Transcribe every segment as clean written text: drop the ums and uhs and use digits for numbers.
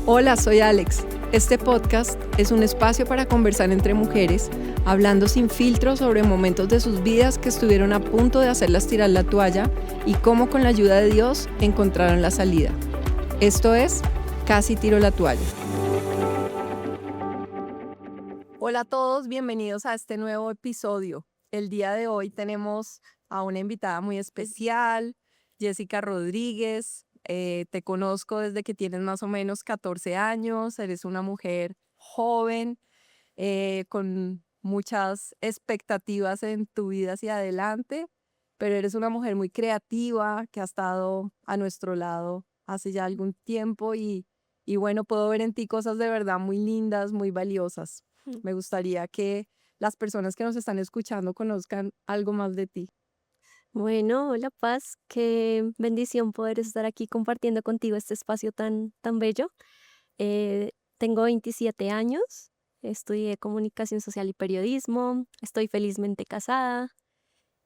Hola, soy Alex. Este podcast es un espacio para conversar entre mujeres, hablando sin filtro sobre momentos de sus vidas que estuvieron a punto de hacerlas tirar la toalla y cómo con la ayuda de Dios encontraron la salida. Esto es Casi Tiro la Toalla. Hola a todos, bienvenidos a este nuevo episodio. El día de hoy tenemos a una invitada muy especial, Jessica Rodríguez. Te conozco desde que tienes más o menos 14 años, eres una mujer joven, con muchas expectativas en tu vida hacia adelante, pero eres una mujer muy creativa que ha estado a nuestro lado hace ya algún tiempo y bueno, puedo ver en ti cosas de verdad muy lindas, muy valiosas. Me gustaría que las personas que nos están escuchando conozcan algo más de ti. Bueno, hola Paz, qué bendición poder estar aquí compartiendo contigo este espacio tan bello. Tengo 27 años, estudié comunicación social y periodismo, estoy felizmente casada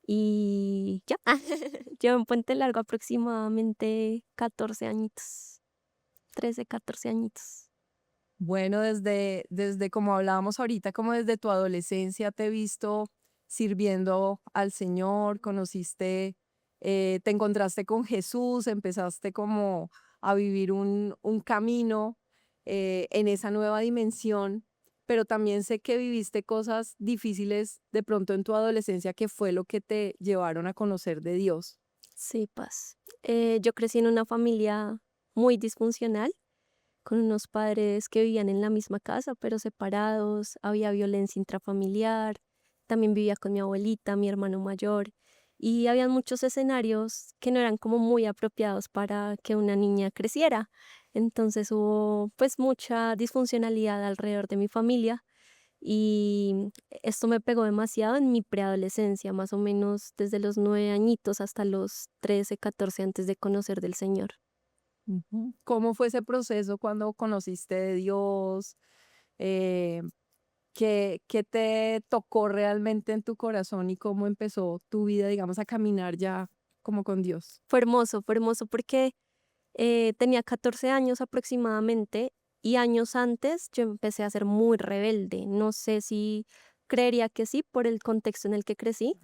y ya. Llevo en Puente Largo aproximadamente 14 añitos, 13, 14 añitos. Bueno, desde como hablábamos ahorita, como desde tu adolescencia te he visto sirviendo al Señor, conociste, te encontraste con Jesús, empezaste como a vivir un camino en esa nueva dimensión, pero también sé que viviste cosas difíciles de pronto en tu adolescencia que fue lo que te llevaron a conocer de Dios. Sí, Paz. Yo crecí en una familia muy disfuncional con unos padres que vivían en la misma casa, pero separados, había violencia intrafamiliar, también vivía con mi abuelita, mi hermano mayor, y había muchos escenarios que no eran como muy apropiados para que una niña creciera. Entonces hubo pues mucha disfuncionalidad alrededor de mi familia y esto me pegó demasiado en mi preadolescencia, más o menos desde los 9 añitos hasta los 13, 14 antes de conocer del Señor. Ujú. ¿Cómo fue ese proceso cuando conociste de Dios? Eh, ¿qué te tocó realmente en tu corazón y cómo empezó tu vida, digamos, a caminar ya como con Dios? Fue hermoso porque tenía 14 años aproximadamente y años antes yo empecé a ser muy rebelde. No sé si creería que sí por el contexto en el que crecí,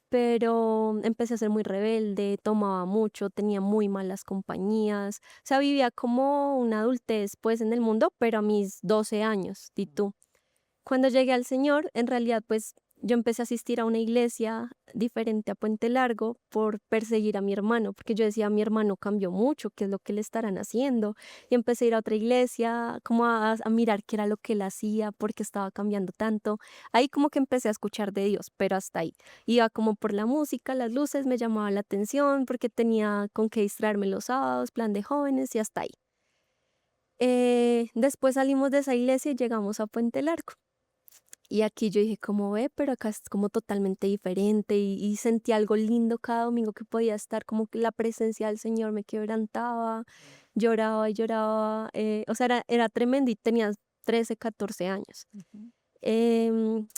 pero empecé a ser muy rebelde, tomaba mucho, tenía muy malas compañías, o sea, vivía como una adultez pues en el mundo, pero a mis 12 años, di tú. Cuando llegué al Señor, en realidad, pues yo empecé a asistir a una iglesia diferente a Puente Largo por perseguir a mi hermano, porque yo decía, mi hermano cambió mucho, ¿qué es lo que le estarán haciendo? Y empecé a ir a otra iglesia, como a mirar qué era lo que él hacía, por qué estaba cambiando tanto. Ahí como que empecé a escuchar de Dios, pero hasta ahí. Iba como por la música, las luces me llamaban la atención, porque tenía con qué distraerme los sábados, plan de jóvenes y hasta ahí. Después salimos de esa iglesia y llegamos a Puente Largo. Y aquí yo dije, como ve, pero acá es como totalmente diferente y sentí algo lindo cada domingo que podía estar, como que la presencia del Señor me quebrantaba, lloraba y lloraba, o sea, era tremendo y tenía 13, 14 años. Ujú. Em,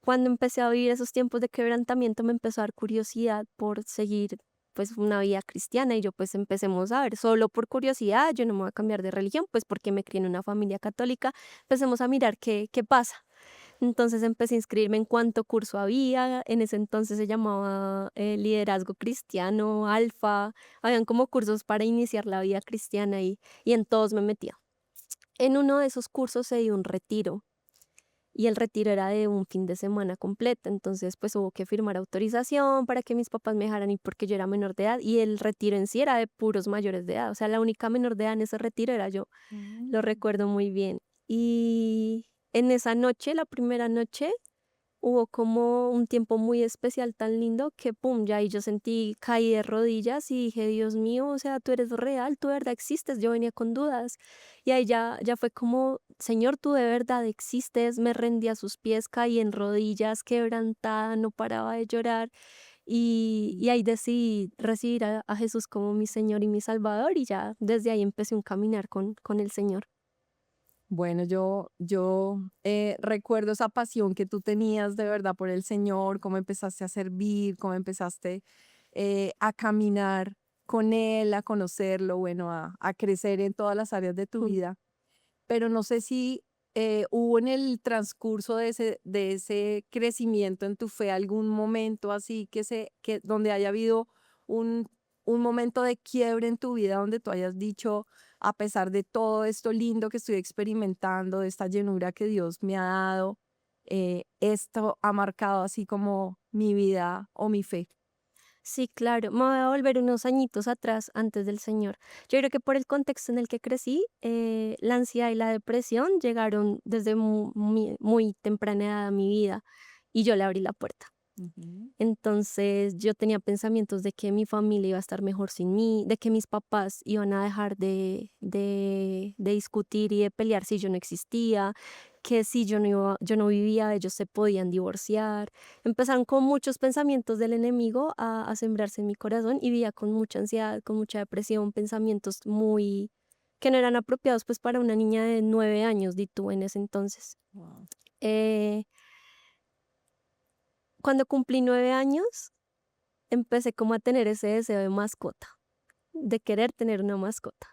Cuando empecé a vivir esos tiempos de quebrantamiento me empezó a dar curiosidad por seguir pues una vida cristiana y yo pues empecemos a ver, solo por curiosidad, yo no me voy a cambiar de religión, pues porque me crié en una familia católica, empecemos a mirar qué pasa. Entonces empecé a inscribirme en cuánto curso había, en ese entonces se llamaba liderazgo cristiano, alfa, habían como cursos para iniciar la vida cristiana y en todos me metía. En uno de esos cursos se dio un retiro y el retiro era de un fin de semana completo, entonces pues hubo que firmar autorización para que mis papás me dejaran ir porque yo era menor de edad y el retiro en sí era de puros mayores de edad, o sea, la única menor de edad en ese retiro era yo, lo Mm. recuerdo muy bien. Y en esa noche, la primera noche, hubo como un tiempo muy especial, tan lindo, que pum, ya ahí yo sentí, caí de rodillas y dije, Dios mío, o sea, tú eres real, tú de verdad existes, yo venía con dudas. Y ahí ya fue como, Señor, tú de verdad existes, me rendí a sus pies, caí en rodillas, quebrantada, no paraba de llorar. Y ahí decidí recibir a Jesús como mi Señor y mi Salvador y ya desde ahí empecé un caminar con el Señor. Bueno, yo recuerdo esa pasión que tú tenías de verdad por el Señor, cómo empezaste a servir, cómo empezaste a caminar con él, a conocerlo, bueno, a crecer en todas las áreas de tu Mm. vida. Pero no sé si hubo en el transcurso de ese crecimiento en tu fe algún momento así que donde haya habido un, un momento de quiebre en tu vida donde tú hayas dicho, a pesar de todo esto lindo que estoy experimentando, de esta llenura que Dios me ha dado, esto ha marcado así como mi vida o mi fe. Sí, claro. Me voy a volver unos añitos atrás antes del Señor. Yo creo que por el contexto en el que crecí, la ansiedad y la depresión llegaron desde muy temprana edad a mi vida y yo le abrí la puerta. Ujú. Entonces yo tenía pensamientos de que mi familia iba a estar mejor sin mí, de que mis papás iban a dejar de discutir y de pelear si yo no existía, que si yo no vivía, ellos se podían divorciar. Empezaron con muchos pensamientos del enemigo a sembrarse en mi corazón y vivía con mucha ansiedad, con mucha depresión, pensamientos muy que no eran apropiados pues para una niña de 9 años, di tú en ese entonces. Wow. Eh, Cuando cumplí 9 años, empecé como a tener ese deseo de mascota, de querer tener una mascota.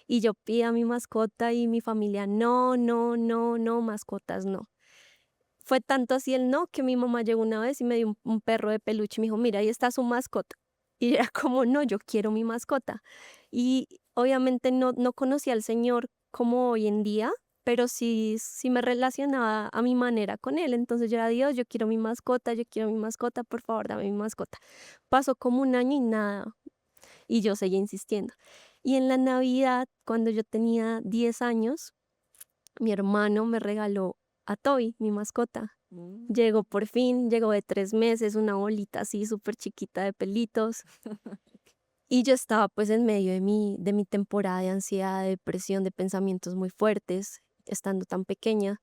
Y yo pedía mi mascota y mi familia, no, no, no, no, mascotas no. Fue tanto así el no que mi mamá llegó una vez y me dio un perro de peluche y me dijo, mira, ahí está su mascota. Y era como, no, yo quiero mi mascota. Y obviamente no conocía al Señor como hoy en día, pero sí me relacionaba a mi manera con Él. Entonces yo era, Dios, yo quiero mi mascota, por favor, dame mi mascota. Pasó como un año y nada, y yo seguía insistiendo. Y en la Navidad, cuando yo tenía 10 años, mi hermano me regaló a Toby, mi mascota. Mm. Llegó por fin, llegó de 3 meses, una bolita así súper chiquita de pelitos. Y yo estaba pues en medio de mi temporada de ansiedad, de depresión, de pensamientos muy fuertes, estando tan pequeña.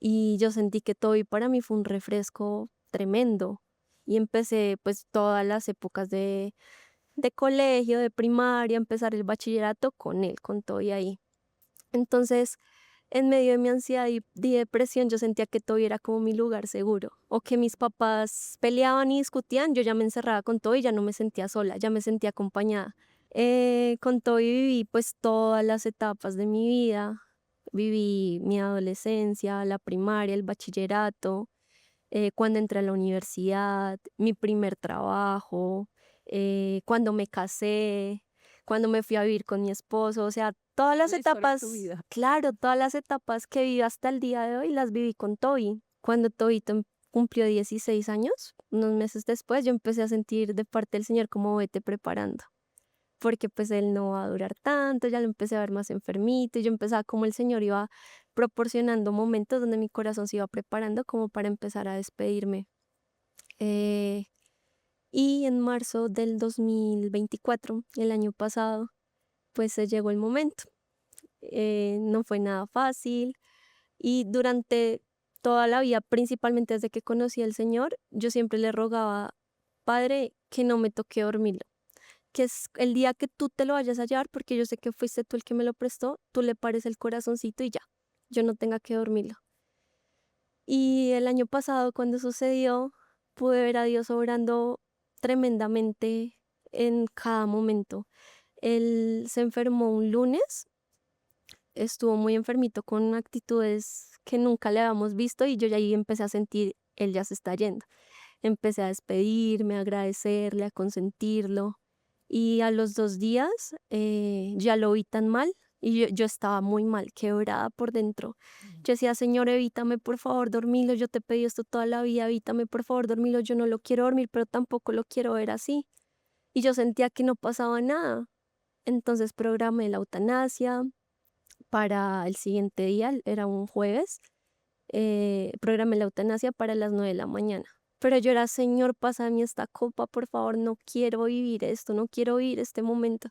Y yo sentí que Toby para mí fue un refresco tremendo. Y empecé pues todas las épocas de colegio, de primaria, empezar el bachillerato con él, con Toby ahí. Entonces, en medio de mi ansiedad y depresión, yo sentía que todo era como mi lugar seguro, o que mis papás peleaban y discutían, yo ya me encerraba con todo y ya no me sentía sola, ya me sentía acompañada. Con todo y viví pues todas las etapas de mi vida, viví mi adolescencia, la primaria, el bachillerato, cuando entré a la universidad, mi primer trabajo, cuando me casé, cuando me fui a vivir con mi esposo, o sea, todas las La historia de tu etapas, vida. claro, todas las etapas que viví hasta el día de hoy las viví con Toby. Cuando Toby cumplió 16 años, unos meses después, yo empecé a sentir de parte del Señor como vete preparando, porque pues él no va a durar tanto, ya lo empecé a ver más enfermito y yo empezaba como el Señor iba proporcionando momentos donde mi corazón se iba preparando como para empezar a despedirme. Eh, y en marzo del 2024, el año pasado, pues se llegó el momento. No fue nada fácil y durante toda la vida, principalmente desde que conocí al Señor, yo siempre le rogaba, Padre, que no me toque dormirlo, que es el día que tú te lo vayas a llevar, porque yo sé que fuiste tú el que me lo prestó, tú le pares el corazoncito y ya, yo no tenga que dormirlo. Y el año pasado, cuando sucedió, pude ver a Dios obrando tremendamente en cada momento. Él se enfermó un lunes, estuvo muy enfermito con actitudes que nunca le habíamos visto y yo ya ahí empecé a sentir, él ya se está yendo. Empecé a despedirme, a agradecerle, a consentirlo. Y a los 2 días ya lo vi tan mal y yo estaba muy mal, quebrada por dentro. Mm. Yo decía, Señor, evítame por favor dormirlo, yo te pedí esto toda la vida, evítame por favor dormirlo, yo no lo quiero dormir, pero tampoco lo quiero ver así. Y yo sentía que no pasaba nada. Entonces programé la eutanasia para el siguiente día, era un jueves, programé la eutanasia para las 9 de la mañana. Pero yo era, Señor, pásame esta copa, por favor, no quiero vivir esto, no quiero vivir este momento.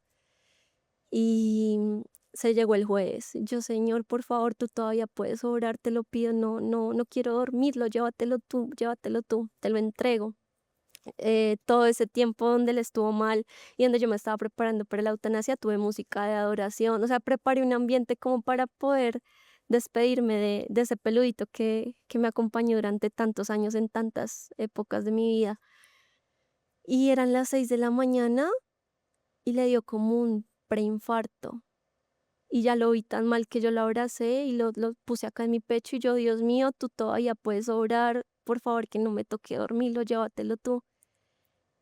Y se llegó el jueves. Yo, Señor, por favor, tú todavía puedes obrar, te lo pido, no, no, no quiero dormirlo, llévatelo tú, te lo entrego. Todo ese tiempo donde él estuvo mal y donde yo me estaba preparando para la eutanasia, tuve música de adoración, o sea, preparé un ambiente como para poder despedirme de ese peludito que me acompañó durante tantos años en tantas épocas de mi vida. Y eran las 6 de la mañana y le dio como un preinfarto. Y ya lo vi tan mal que yo lo abracé y lo puse acá en mi pecho y yo, Dios mío, tú todavía puedes obrar, por favor que no me toque dormirlo, llévatelo tú.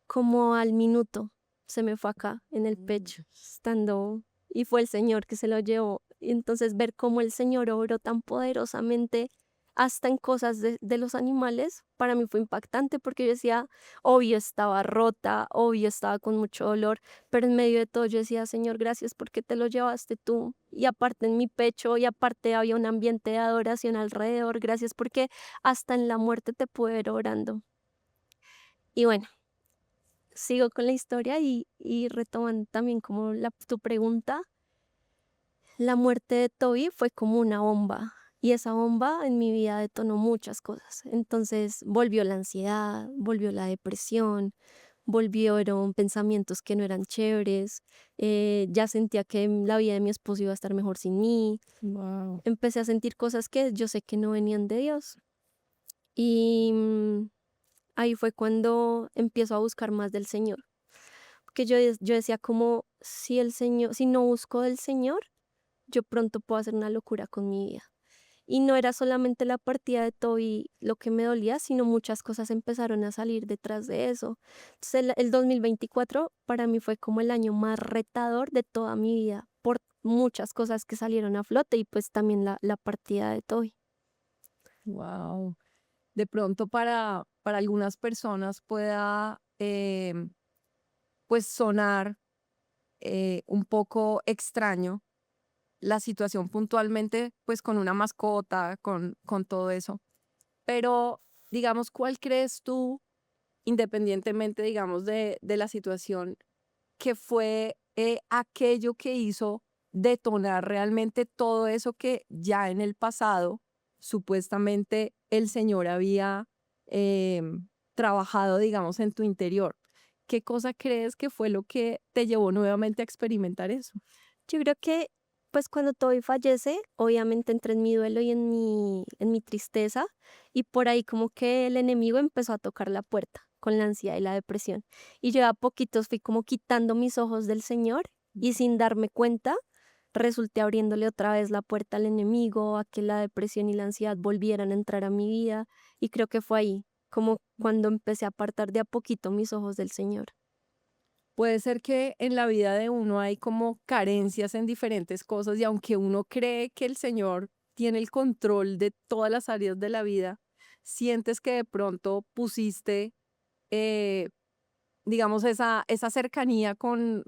Como al minuto se me fue acá en el pecho, estando, y fue el Señor que se lo llevó. Y entonces ver cómo el Señor obró tan poderosamente hasta en cosas de los animales, para mí fue impactante porque yo decía, obvio estaba rota, obvio estaba con mucho dolor, pero en medio de todo yo decía, Señor, gracias porque te lo llevaste tú. Y aparte en mi pecho, y aparte había un ambiente de adoración alrededor, gracias porque hasta en la muerte te pude ver orando. Y bueno, sigo con la historia y retomando también como tu pregunta, la muerte de Toby fue como una bomba y esa bomba en mi vida detonó muchas cosas. Entonces volvió la ansiedad, volvió la depresión, volvieron pensamientos que no eran chéveres, ya sentía que la vida de mi esposo iba a estar mejor sin mí, Wow. empecé a sentir cosas que yo sé que no venían de Dios y ahí fue cuando empiezo a buscar más del Señor. Que yo decía como si el Señor, si no busco del Señor, yo pronto puedo hacer una locura con mi vida. Y no era solamente la partida de Toby lo que me dolía, sino muchas cosas empezaron a salir detrás de eso. Entonces el 2024 para mí fue como el año más retador de toda mi vida, por muchas cosas que salieron a flote y pues también la partida de Toby. Wow. De pronto para algunas personas pueda pues sonar un poco extraño la situación puntualmente, pues con una mascota, con todo eso. Pero, digamos, ¿cuál crees tú, independientemente, digamos, de la situación, que fue aquello que hizo detonar realmente todo eso que ya en el pasado supuestamente el Señor había trabajado, digamos, en tu interior? ¿Qué cosa crees que fue lo que te llevó nuevamente a experimentar eso? Yo creo que, pues, cuando Toby fallece, obviamente entré en mi duelo y en mi tristeza, y por ahí como que el enemigo empezó a tocar la puerta con la ansiedad y la depresión. Y yo a poquitos fui como quitando mis ojos del Señor y sin darme cuenta, resulté abriéndole otra vez la puerta al enemigo, a que la depresión y la ansiedad volvieran a entrar a mi vida. Y creo que fue ahí, como cuando empecé a apartar de a poquito mis ojos del Señor. Puede ser que en la vida de uno hay como carencias en diferentes cosas y aunque uno cree que el Señor tiene el control de todas las áreas de la vida, sientes que de pronto pusiste, eh, digamos, esa cercanía con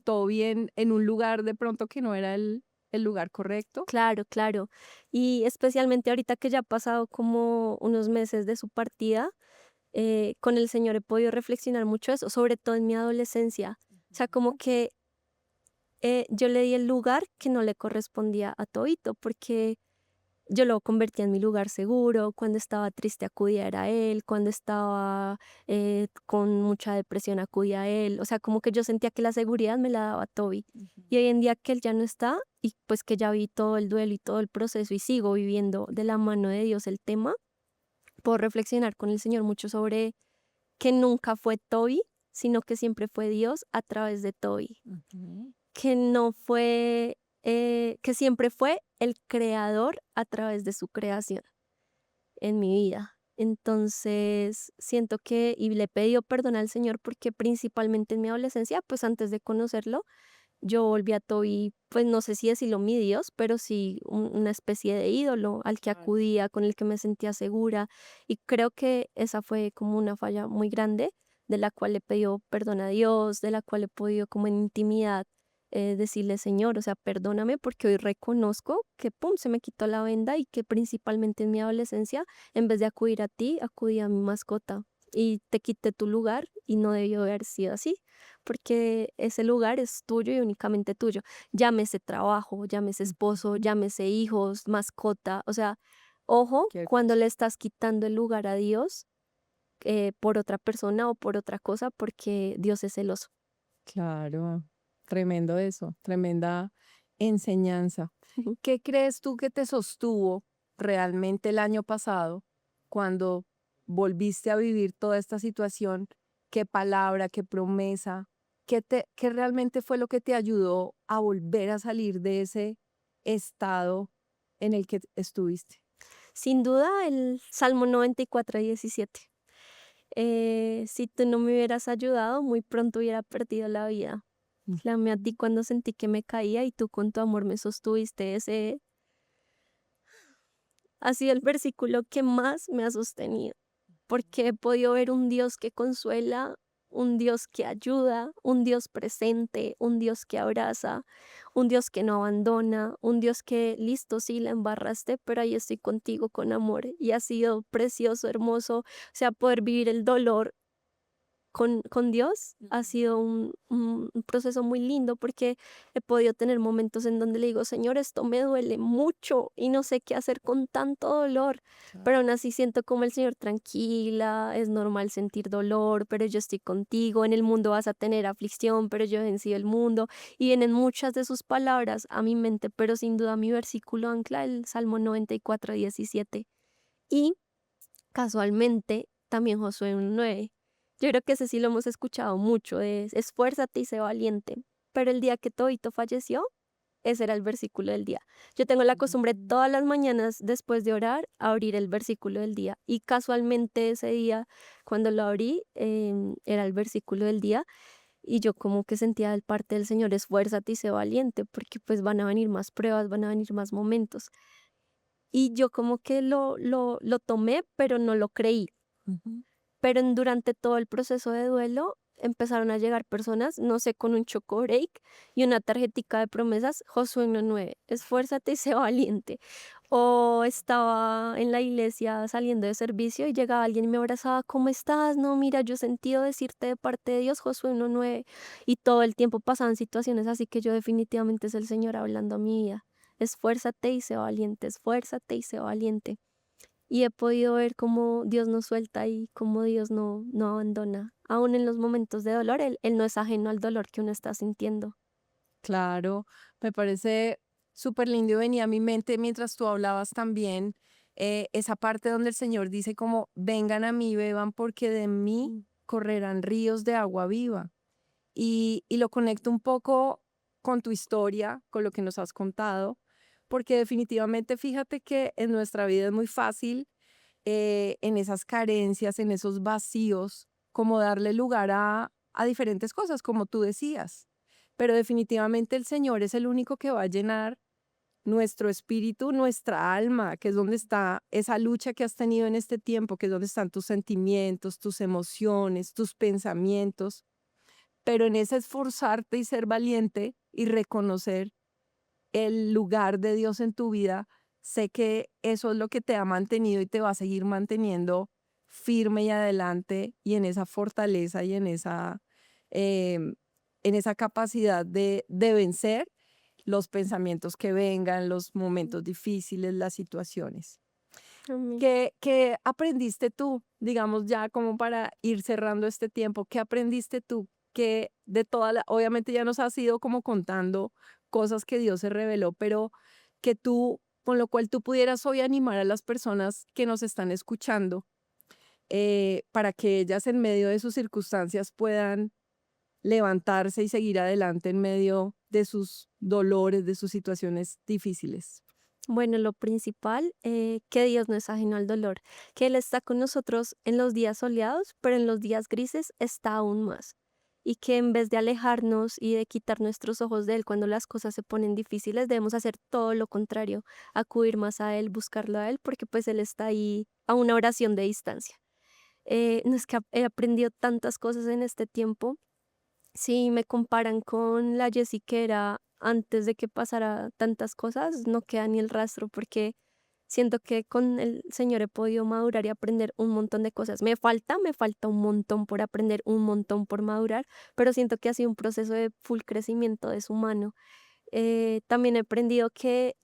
Toby en un lugar de pronto que no era el lugar correcto. Claro, claro. Y especialmente ahorita que ya ha pasado como unos meses de su partida, con el Señor he podido reflexionar mucho eso, sobre todo en mi adolescencia. O sea, como que yo le di el lugar que no le correspondía a Tobito, porque yo lo convertía en mi lugar seguro. Cuando estaba triste acudía era a él, cuando estaba con mucha depresión acudía a él. O sea, como que yo sentía que la seguridad me la daba Toby. Ujú. Y hoy en día que él ya no está y pues que ya vi todo el duelo y todo el proceso y sigo viviendo de la mano de Dios el tema, puedo reflexionar con el Señor mucho sobre que nunca fue Toby, sino que siempre fue Dios a través de Toby, Ujú. que no fue, que siempre fue el creador a través de su creación en mi vida. Entonces, siento que, y le he pedido perdón al Señor porque principalmente en mi adolescencia, pues antes de conocerlo, yo volví a Toby, pues no sé si decirlo mi Dios, pero sí una especie de ídolo al que Claro. acudía, con el que me sentía segura. Y creo que esa fue como una falla muy grande, de la cual le pidió perdón a Dios, de la cual he podido como en intimidad decirle, Señor, o sea, perdóname porque hoy reconozco que, pum, se me quitó la venda y que principalmente en mi adolescencia, en vez de acudir a ti, acudí a mi mascota y te quité tu lugar y no debió haber sido así porque ese lugar es tuyo y únicamente tuyo. Llámese trabajo, llámese esposo, Ujú. llámese hijos, mascota. O sea, ojo Qué cuando hermoso. le estás quitando el lugar a Dios por otra persona o por otra cosa, porque Dios es celoso. Claro, tremendo eso, tremenda enseñanza. ¿Qué crees tú que te sostuvo realmente el año pasado cuando volviste a vivir toda esta situación? ¿Qué palabra, qué promesa? ¿Qué realmente fue lo que te ayudó a volver a salir de ese estado en el que estuviste? Sin duda, el Salmo 94:17. Si tú no me hubieras ayudado, muy pronto hubiera perdido la vida. Mm. Clamé a ti cuando sentí que me caía y tú con tu amor me sostuviste. Ese ha sido el versículo que más me ha sostenido, porque he podido ver un Dios que consuela, un Dios que ayuda, un Dios presente, un Dios que abraza, un Dios que no abandona, un Dios que, listo, sí, la embarraste, pero ahí estoy contigo con amor. Y ha sido precioso, hermoso, o sea, poder vivir el dolor con Dios ha sido un proceso muy lindo porque he podido tener momentos en donde le digo, Señor, esto me duele mucho y no sé qué hacer con tanto dolor, Claro. pero aún así siento como el Señor tranquila, es normal sentir dolor, pero yo estoy contigo, en el mundo vas a tener aflicción, pero yo he vencido el mundo y vienen muchas de sus palabras a mi mente, pero sin duda mi versículo ancla el Salmo 94:17 y casualmente también Josué 1:9. Yo creo que ese sí lo hemos escuchado mucho, es esfuérzate y sé valiente. Pero el día que Tobito falleció, ese era el versículo del día. Yo tengo la costumbre todas las mañanas después de orar, abrir el versículo del día. Y casualmente ese día, cuando lo abrí, era el versículo del día. Y yo como que sentía de parte del Señor, esfuérzate y sé valiente, porque pues van a venir más pruebas, van a venir más momentos. Y yo como que lo tomé, pero no lo creí. Ujú. Pero durante todo el proceso de duelo empezaron a llegar personas, no sé, con un choco break y una tarjetica de promesas, Josué 1:9, esfuérzate y sé valiente. O estaba en la iglesia saliendo de servicio y llegaba alguien y me abrazaba, ¿cómo estás? No, mira, yo he sentido decirte de parte de Dios, Josué 1:9. Y todo el tiempo pasaban situaciones así que yo definitivamente es el Señor hablando a mi vida. Esfuérzate y sé valiente, esfuérzate y sé valiente. Y he podido ver cómo Dios nos suelta y cómo Dios no abandona. Aún en los momentos de dolor, Él no es ajeno al dolor que uno está sintiendo. Claro, me parece súper lindo y venía a mi mente mientras tú hablabas también esa parte donde el Señor dice como, vengan a mí, beban, porque de mí Mm. correrán ríos de agua viva. Y lo conecto un poco con tu historia, con lo que nos has contado, porque definitivamente fíjate que en nuestra vida es muy fácil en esas carencias, en esos vacíos, como darle lugar a diferentes cosas, como tú decías. Pero definitivamente el Señor es el único que va a llenar nuestro espíritu, nuestra alma, que es donde está esa lucha que has tenido en este tiempo, que es donde están tus sentimientos, tus emociones, tus pensamientos. Pero en ese esforzarte y ser valiente y reconocer el lugar de Dios en tu vida, sé que eso es lo que te ha mantenido y te va a seguir manteniendo firme y adelante y en esa fortaleza y em, en esa capacidad de vencer los pensamientos que vengan, los momentos difíciles, las situaciones. Amén. ¿Qué aprendiste tú, digamos ya como para ir cerrando este tiempo? ¿Qué aprendiste tú que de obviamente ya nos has ido como contando cosas que Dios se reveló, pero que tú, con lo cual tú pudieras hoy animar a las personas que nos están escuchando para que ellas en medio de sus circunstancias puedan levantarse y seguir adelante en medio de sus dolores, de sus situaciones difíciles? Bueno, lo principal, que Dios no es ajeno al dolor, que Él está con nosotros en los días soleados, pero en los días grises está aún más. Y que en vez de alejarnos y de quitar nuestros ojos de Él cuando las cosas se ponen difíciles, debemos hacer todo lo contrario, acudir más a Él, buscarlo a Él, porque pues Él está ahí a una oración de distancia. No es que he aprendido tantas cosas en este tiempo. Si me comparan con la Jessie que era antes de que pasara tantas cosas, no queda ni el rastro porque siento que con el Señor he podido madurar y aprender un montón de cosas. Me falta un montón por aprender, un montón por madurar, pero siento que ha sido un proceso de full crecimiento de su mano. También he aprendido que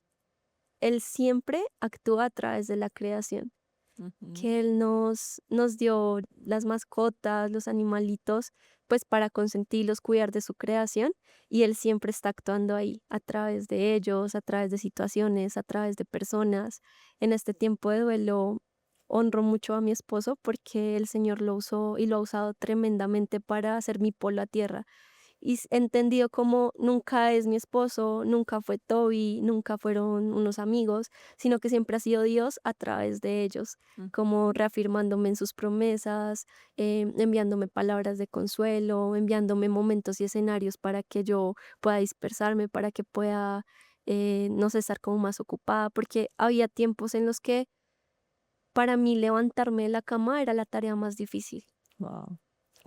Él siempre actúa a través de la creación, Ujú. que Él nos dio las mascotas, los animalitos, pues para consentirlos, cuidar de su creación, y Él siempre está actuando ahí, a través de ellos, a través de situaciones, a través de personas. En este tiempo de duelo honro mucho a mi esposo porque el Señor lo usó y lo ha usado tremendamente para hacer mi polo a tierra y he entendido como nunca es mi esposo, nunca fue Toby, nunca fueron unos amigos, sino que siempre ha sido Dios a través de ellos, como reafirmándome en sus promesas, enviándome palabras de consuelo, enviándome momentos y escenarios para que yo pueda dispersarme, para que pueda no sé, estar como más ocupada, porque había tiempos en los que para mí levantarme de la cama era la tarea más difícil. Wow.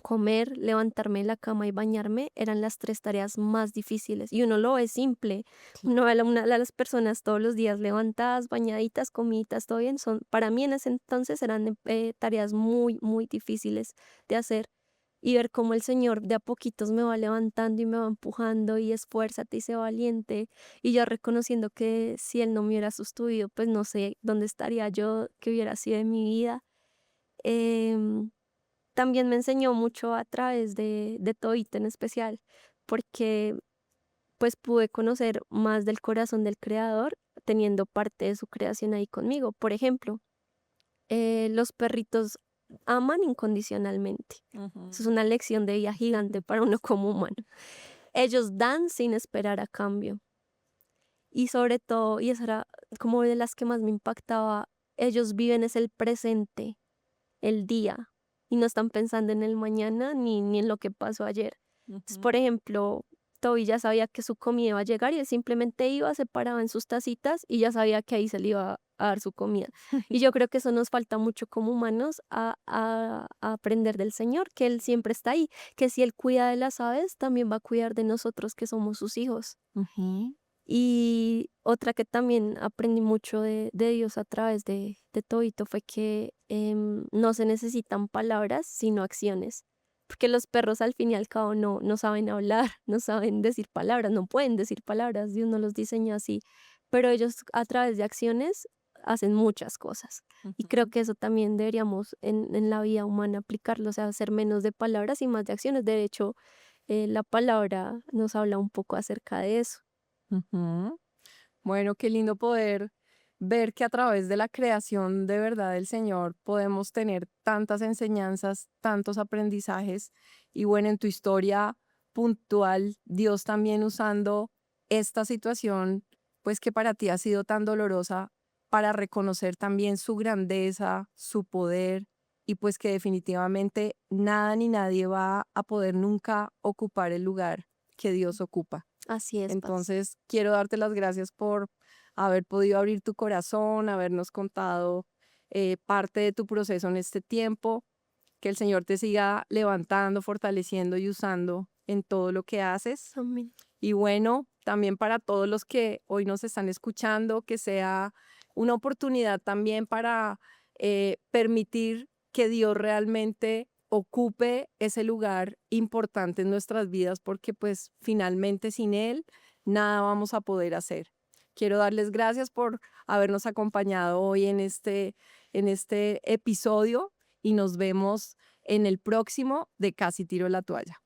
Comer, levantarme de la cama y bañarme eran las 3 tareas más difíciles. Y uno lo ve simple. Uno ve a las personas todos los días levantadas, bañaditas, comiditas, todo bien. Para mí en ese entonces eran tareas muy, muy difíciles de hacer. Y ver cómo el Señor de a poquitos me va levantando y me va empujando y esfuérzate y sé valiente. Y yo reconociendo que si Él no me hubiera sustituido, pues no sé dónde estaría yo, qué hubiera sido de mi vida. Em, También me enseñó mucho a través de Todito en especial, porque pues pude conocer más del corazón del creador teniendo parte de su creación ahí conmigo. Por ejemplo, los perritos aman incondicionalmente. Eso es una lección de vida gigante para uno como humano. Ellos dan sin esperar a cambio. Y sobre todo, y esa era como de las que más me impactaba, ellos viven es el presente, el día, y no están pensando en el mañana ni en lo que pasó ayer. Entonces, por ejemplo, Toby ya sabía que su comida iba a llegar y él simplemente iba, se paraba en sus tacitas y ya sabía que ahí se le iba a dar su comida. Y yo creo que eso nos falta mucho como humanos a aprender del Señor, que Él siempre está ahí, que si Él cuida de las aves, también va a cuidar de nosotros que somos sus hijos. Y otra que también aprendí mucho de Dios a través de Todito fue que no se necesitan palabras, sino acciones. Porque los perros al fin y al cabo no saben hablar, no saben decir palabras, no pueden decir palabras, Dios no los diseñó así. Pero ellos a través de acciones hacen muchas cosas. Y creo que eso también deberíamos en la vida humana aplicarlo, o sea, hacer menos de palabras y más de acciones. De hecho, la palabra nos habla un poco acerca de eso. Ujú. Bueno, qué lindo poder ver que a través de la creación de verdad del Señor podemos tener tantas enseñanzas, tantos aprendizajes y bueno, en tu historia puntual, Dios también usando esta situación, pues que para ti ha sido tan dolorosa, para reconocer también su grandeza, su poder y pues que definitivamente nada ni nadie va a poder nunca ocupar el lugar que Dios ocupa. Así es, Paz. Entonces, quiero darte las gracias por haber podido abrir tu corazón, habernos contado parte de tu proceso en este tiempo. Que el Señor te siga levantando, fortaleciendo y usando en todo lo que haces. Amén. Y bueno, también para todos los que hoy nos están escuchando, que sea una oportunidad también para permitir que Dios realmente ocupe ese lugar importante en nuestras vidas, porque pues finalmente sin Él nada vamos a poder hacer. Quiero darles gracias por habernos acompañado hoy en este episodio y nos vemos en el próximo de Casi Tiro la Toalla.